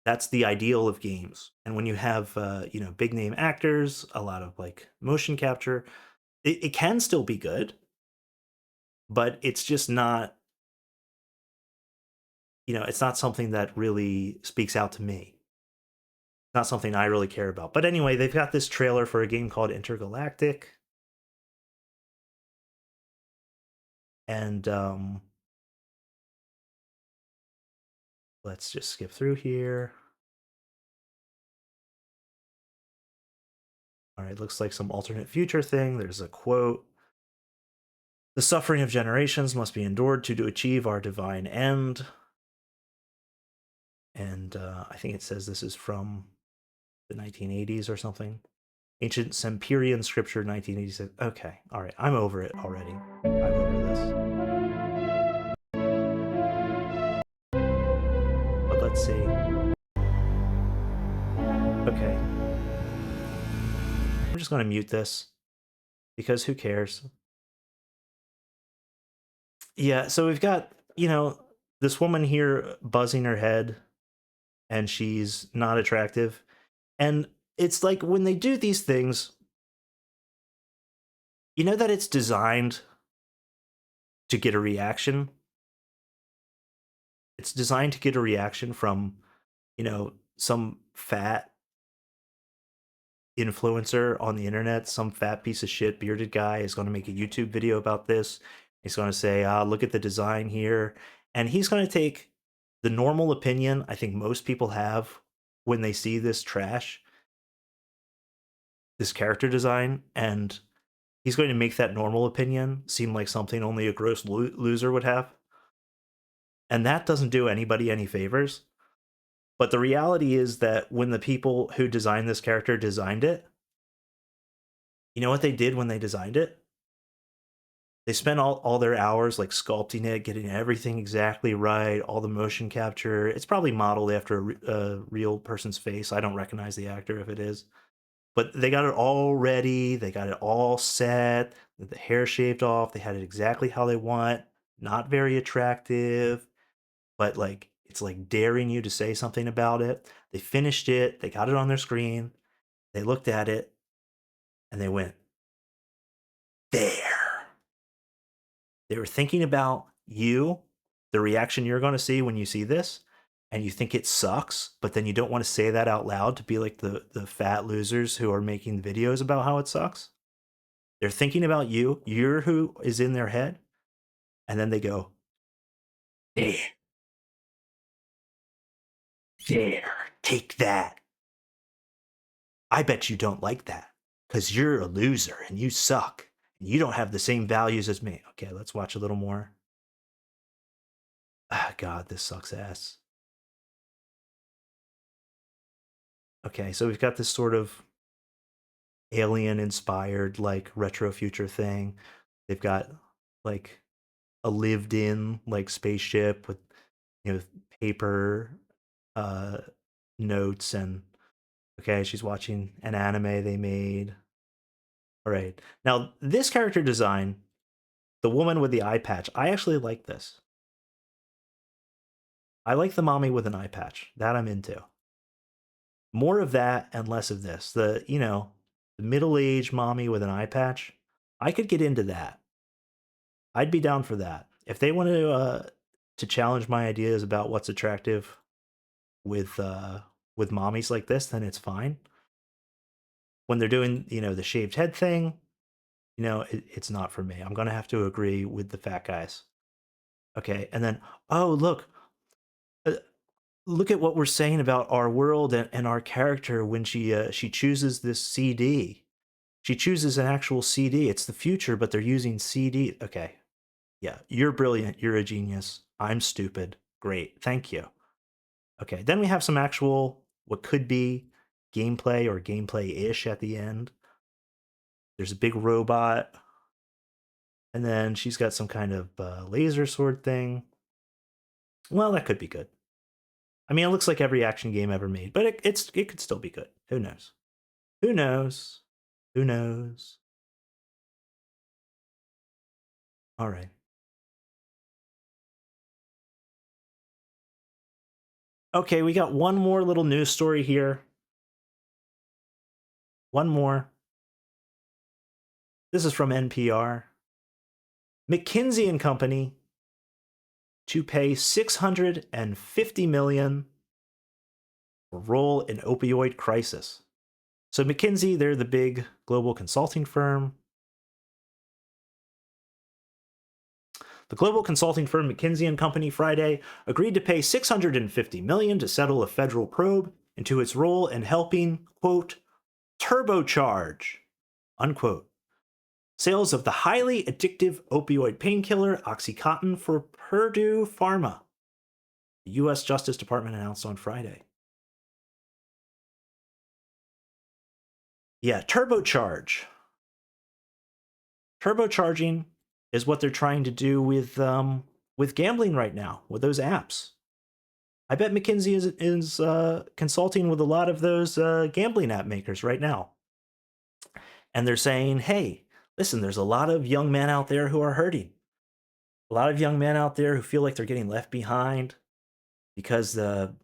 That's the ideal of games. And when you have, big name actors, a lot of like motion capture, it can still be good, but it's just not, it's not something that really speaks out to me. Not something I really care about. But anyway, they've got this trailer for a game called Intergalactic. And let's just skip through here. All right, looks like some alternate future thing. There's a quote. The suffering of generations must be endured to achieve our divine end. And I think it says this is from the 1980s or something. Ancient Sumerian scripture, 1986. Okay, all right, I'm over it already. I'm over this. But let's see. Okay. I'm just going to mute this because who cares? Yeah, so we've got, this woman here buzzing her head and she's not attractive. And it's like when they do these things, you know that it's designed to get a reaction. It's designed to get a reaction from, some fat influencer on the internet, some fat piece of shit bearded guy is going to make a YouTube video about this. He's going to say, look at the design here. And he's going to take the normal opinion I think most people have when they see this trash, this character design, and he's going to make that normal opinion seem like something only a gross loser would have. And that doesn't do anybody any favors. But the reality is that when the people who designed this character designed it, you know what they did when they designed it? They spent all their hours like sculpting it, getting everything exactly right, all the motion capture. It's probably modeled after a real person's face. I don't recognize the actor if it is. But they got it all ready. They got it all set. The hair shaved off. They had it exactly how they want. Not very attractive, but like it's like daring you to say something about it. They finished it. They got it on their screen. They looked at it and they went, there. They were thinking about you, the reaction you're going to see when you see this, and you think it sucks, but then you don't want to say that out loud to be like the fat losers who are making videos about how it sucks. They're thinking about you. You're who is in their head. And then they go, there. There. Take that. I bet you don't like that because you're a loser and you suck and you don't have the same values as me. Okay, let's watch a little more. Ah, God, this sucks ass. Okay, so we've got this sort of alien inspired like retro future thing. They've got like a lived in like spaceship with paper notes, and okay, she's watching an anime they made. All right. Now, this character design, the woman with the eye patch, I actually like this. I like the mommy with an eye patch. That I'm into. More of that and less of this. The middle-aged mommy with an eye patch, I could get into that. I'd be down for that. If they wanted to challenge my ideas about what's attractive with mommies like this, then it's fine. When they're doing, the shaved head thing, it's not for me. I'm going to have to agree with the fat guys. Okay, and then, oh, look at what we're saying about our world and our character when she chooses this CD. She chooses an actual CD. It's the future, but they're using CD. Okay, yeah, you're brilliant. You're a genius. I'm stupid. Great, thank you. Okay, then we have some actual, what could be gameplay or gameplay-ish at the end. There's a big robot. And then she's got some kind of laser sword thing. Well, that could be good. I mean, it looks like every action game ever made, but it could still be good. Who knows? Who knows? Who knows? All right. Okay, we got one more little news story here. One more. This is from NPR. McKinsey and Company to pay $650 million for role in opioid crisis. So McKinsey, they're the big global consulting firm. The global consulting firm McKinsey and Company Friday agreed to pay $650 million to settle a federal probe into its role in helping, quote, turbocharge, unquote, sales of the highly addictive opioid painkiller OxyContin for Purdue Pharma. the U.S. Justice Department announced on Friday. Yeah, turbocharge. Turbocharging is what they're trying to do with gambling right now, with those apps. I bet McKinsey is consulting with a lot of those gambling app makers right now. And they're saying, hey, listen, there's a lot of young men out there who are hurting. A lot of young men out there who feel like they're getting left behind because the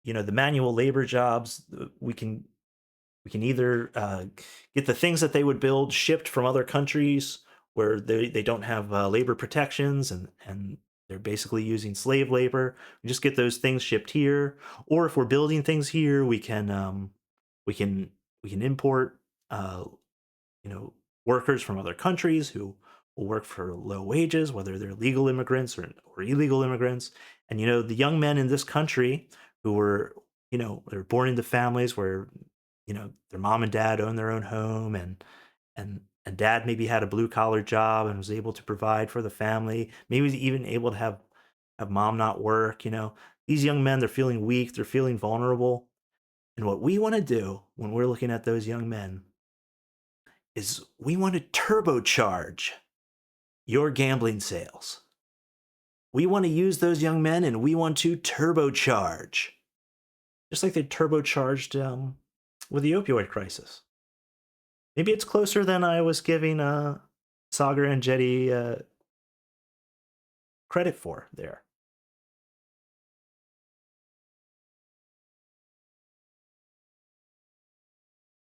manual labor jobs, we can either get the things that they would build shipped from other countries where they don't have labor protections and they're basically using slave labor. We just get those things shipped here, or if we're building things here, we can import workers from other countries who will work for low wages, whether they're legal immigrants or illegal immigrants. And the young men in this country who were they're born into families where their mom and dad own their own home, and dad maybe had a blue collar job and was able to provide for the family, maybe was even able to have mom not work. These young men, they're feeling weak, they're feeling vulnerable. And what we want to do when we're looking at those young men is we want to turbocharge your gambling sales. We want to use those young men and we want to turbocharge, just like they turbocharged with the opioid crisis. Maybe it's closer than I was giving Sagar and Jetty credit for there.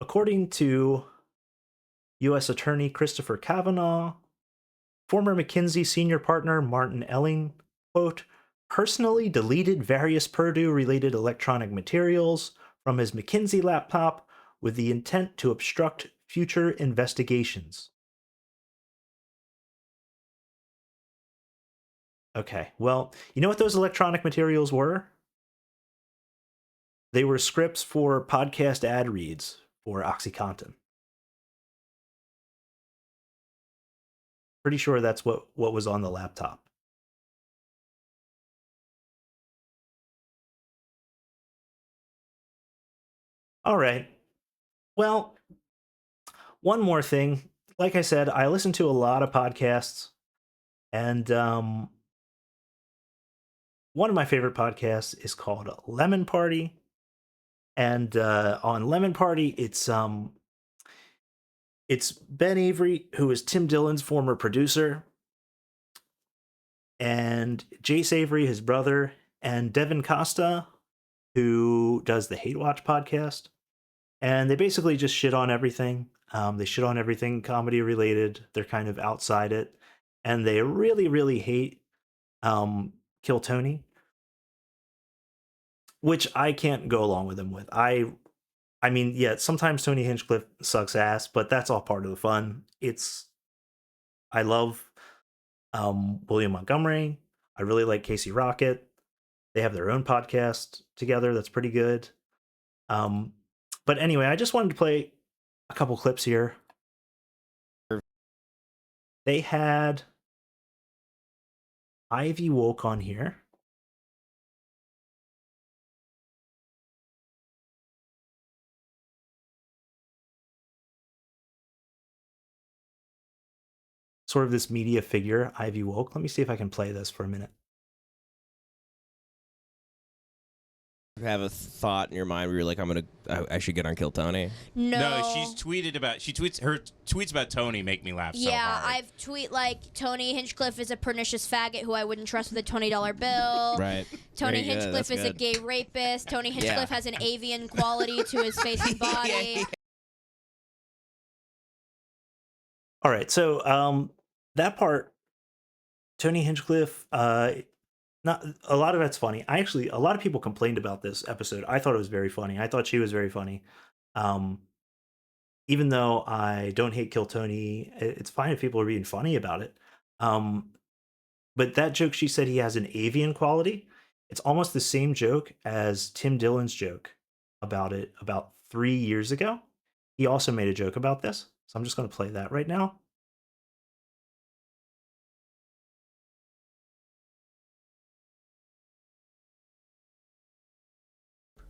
According to U.S. Attorney Christopher Kavanaugh, former McKinsey senior partner Martin Elling, quote, personally deleted various Purdue-related electronic materials from his McKinsey laptop with the intent to obstruct future investigations. Okay, well, you know what those electronic materials were? They were scripts for podcast ad reads for OxyContin. Pretty sure that's what was on the laptop. All right. Well, one more thing. Like I said, I listen to a lot of podcasts, and one of my favorite podcasts is called Lemon Party. And on Lemon Party, it's Ben Avery, who is Tim Dillon's former producer, and Jace Avery, his brother, and Devan Costa, who does the Hate Watch podcast. And they basically just shit on everything. They shit on everything comedy related. They're kind of outside it. And they really, really hate Kill Tony, which I can't go along with them with. I mean, yeah, sometimes Tony Hinchcliffe sucks ass, but that's all part of the fun. I love William Montgomery. I really like Casey Rocket. They have their own podcast together that's pretty good. But anyway, I just wanted to play a couple clips here. They had Ivy Woke on here. Sort of this media figure, Ivy Woke. Let me see if I can play this for a minute. Have a thought in your mind where you're like, I should get on Kill Tony? No, she tweets about Tony make me laugh so hard. Yeah, I've tweet like Tony Hinchcliffe is a pernicious faggot who I wouldn't trust with a $20 bill. Right. Tony Hinchcliffe is a gay rapist. Tony Hinchcliffe has an avian quality to his face and body. All right, so that part, Tony Hinchcliffe, not a lot of that's funny. A lot of people complained about this episode. I thought it was very funny. I thought she was very funny. Even though I don't hate Kill Tony, it's fine if people are being funny about it. But that joke, she said he has an avian quality. It's almost the same joke as Tim Dillon's joke about it about 3 years ago. He also made a joke about this. So I'm just going to play that right now.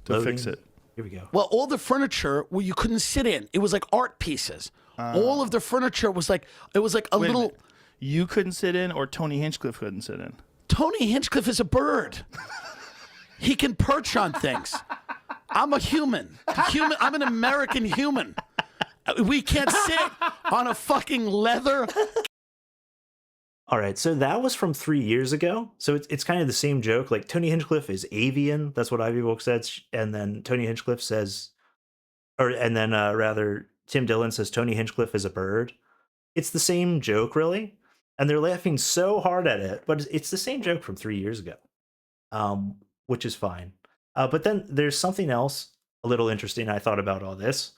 to Loading. fix it. Here we go. Well, all the furniture, well, you couldn't sit in. It was like art pieces. All of the furniture was like, it was like a Wait a little. minute. You couldn't sit in, or Tony Hinchcliffe couldn't sit in? Tony Hinchcliffe is a bird. He can perch on things. I'm a human. I'm an American human. We can't sit on a fucking leather. All right, so that was from 3 years ago. So it's kind of the same joke. Like Tony Hinchcliffe is avian. That's what Ivy Wolf said. And then Tony Hinchcliffe says, rather, Tim Dillon says Tony Hinchcliffe is a bird. It's the same joke, really. And they're laughing so hard at it, but it's the same joke from 3 years ago, which is fine. But then there's something else a little interesting I thought about all this.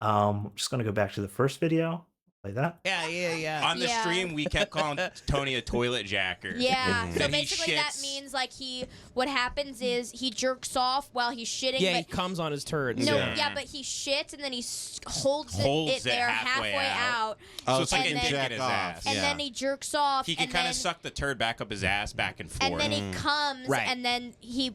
I'm just going to go back to the first video. Play that. Yeah. On the stream, we kept calling Tony a toilet jacker. Yeah. So That he basically, that shits. means like what happens is he jerks off while he's shitting. Yeah, he but comes on his turds. no, Yeah. yeah, but he shits and then he holds Holds it there it halfway out. So it's like and a then- dick in his Jack ass. off. And Yeah. then he jerks off. He can and kind then- of suck the turd back up his ass back and forth. And then he comes, Right. and then he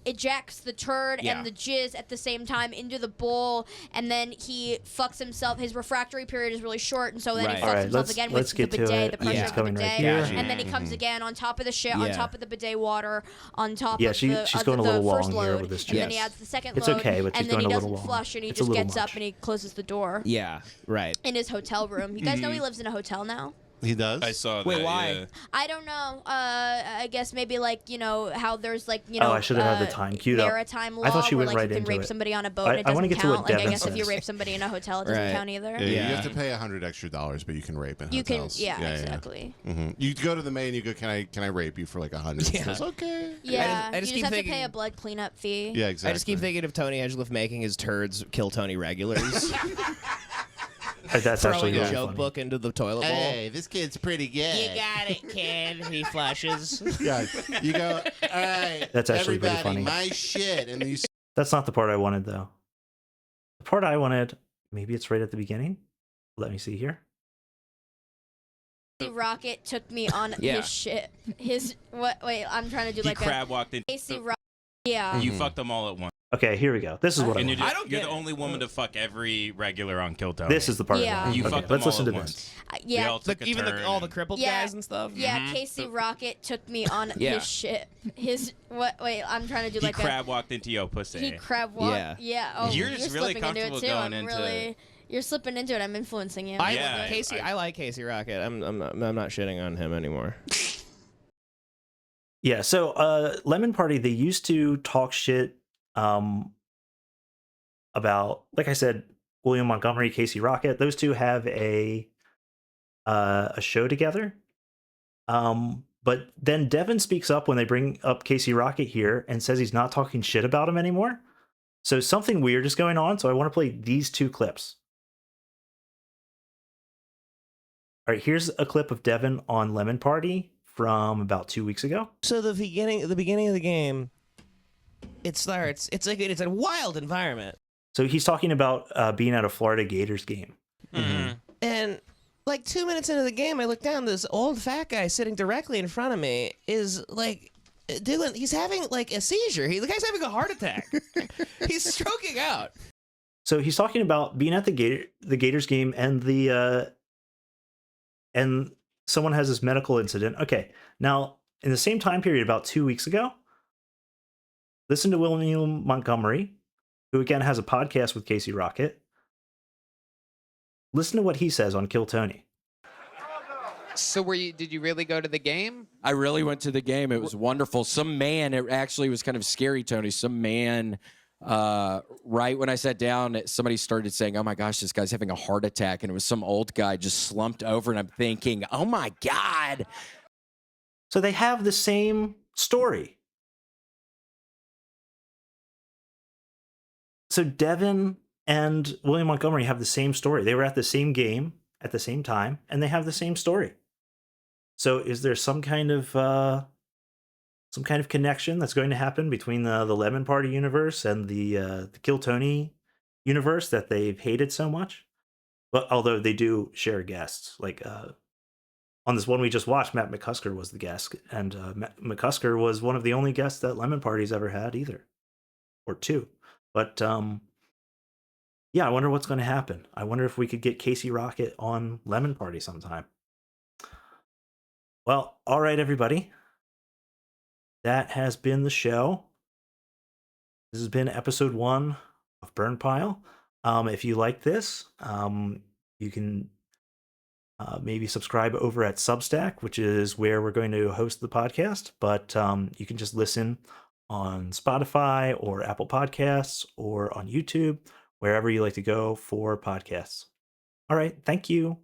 ejects the turd Yeah. and the jizz at the same time into the bowl, and then he fucks himself. His refractory period is really short, and so then Right. he fucks All right, himself let's- again let's with the get to bidet, it. the pressure Yeah. of the Coming right bidet, here. and then he comes again on top of the shit, on Yeah. top of the bidet water, on top Yeah, of she's the, going a the little first long here load, with this and then jizz. he adds the second It's load, okay, but she's and then going he a little doesn't long. flush, and he It's a just little gets up much. and he closes the door Yeah, right. in his hotel room. You guys know he lives in a hotel now? He does? I saw that. Wait, why? Yeah. I don't know. I guess maybe like how there's like Oh, I should have had the time queued up. maritime law I thought she where went like right you can into rape it. somebody on a boat I- and it I wanna doesn't get to what count. Like I Devan guess if you says. rape somebody in a hotel, it doesn't Right. count either. Yeah, you Yeah. have to pay $100 extra, but you can rape in You can, hotels. yeah, exactly. You go to the maid and you go, can I rape you for like 100? Yeah. She goes, okay. Yeah, I just you keep just have thinking- to pay a blood cleanup fee. Yeah, exactly. I just keep thinking of Tony Hinchcliffe making his turds kill Tony regulars. That's actually Throwing a really joke funny. book into the toilet bowl. Hey, this kid's pretty good. You got it, kid. He flushes. Yeah, you go, all right, That's actually pretty everybody, funny. my shit. And then you That's not the part I wanted, though. The part I wanted, maybe it's right at the beginning. Let me see here. The Rocket took me on Yeah. his ship. His what? Wait, I'm trying to do He like crab walked in. a Casey Rocket. Yeah. You fucked them all at once. Okay, here we go. This is what I And wanted. you're, I don't you're get the it. only woman to fuck every regular on Kill Tony. This is the part Yeah. I wanted. You Okay, fucked them let's all listen at to once. this. We Yeah. all took a Even turn all the and- crippled Yeah. guys and stuff. Yeah, Casey Rocket took me on Yeah. his ship. His what? Wait, I'm trying to do He like crab walked into your a. pussy. He crab walked. Yeah. Yeah. Oh, You're just really slipping into it comfortable too. going I'm into- really. You're slipping into it. I'm influencing you. I Yeah, Casey. I- I like Casey Rocket. I'm not shitting on him anymore. Yeah, so Lemon Party, they used to talk shit about, like I said, William Montgomery, Casey Rocket. Those two have a show together. But then Devan speaks up when they bring up Casey Rocket here and says he's not talking shit about him anymore. So something weird is going on. So I want to play these two clips. All right, here's a clip of Devan on Lemon Party from about 2 weeks ago. So the beginning of the game, it starts. It's a wild environment, So he's talking about being at a Florida Gators game. and like 2 minutes into the game, I look down. This old fat guy sitting directly in front of me is like doing. He's having like a seizure. The guy's having a heart attack. He's stroking out. So he's talking about being at the Gators game and someone has this medical incident. Okay, now in the same time period, about 2 weeks ago, listen to William Montgomery, who again has a podcast with Casey Rocket. Listen to what he says on Kill Tony. So did you really go to the game? I really went to the game. It was wonderful. Some man, it actually was kind of scary, Tony. Some man, right when I sat down, somebody started saying, "Oh my gosh, this guy's having a heart attack." And it was some old guy just slumped over. And I'm thinking, oh my God. So they have the same story. So Devan and William Montgomery have the same story. They were at the same game at the same time, and they have the same story. So is there some kind of connection that's going to happen between the Lemon Party universe and the Kill Tony universe that they've hated so much? But although they do share guests, like on this one we just watched, Matt McCusker was the guest, and McCusker was one of the only guests that Lemon Party's ever had either. or 2. But yeah, I wonder what's going to happen. I wonder if we could get Casey Rocket on Lemon Party sometime. Well, all right, everybody. That has been the show. This has been episode 1 of Burn Pile. If you like this, you can maybe subscribe over at Substack, which is where we're going to host the podcast. But you can just listen on Spotify or Apple Podcasts or on YouTube, wherever you like to go for podcasts. All right. Thank you.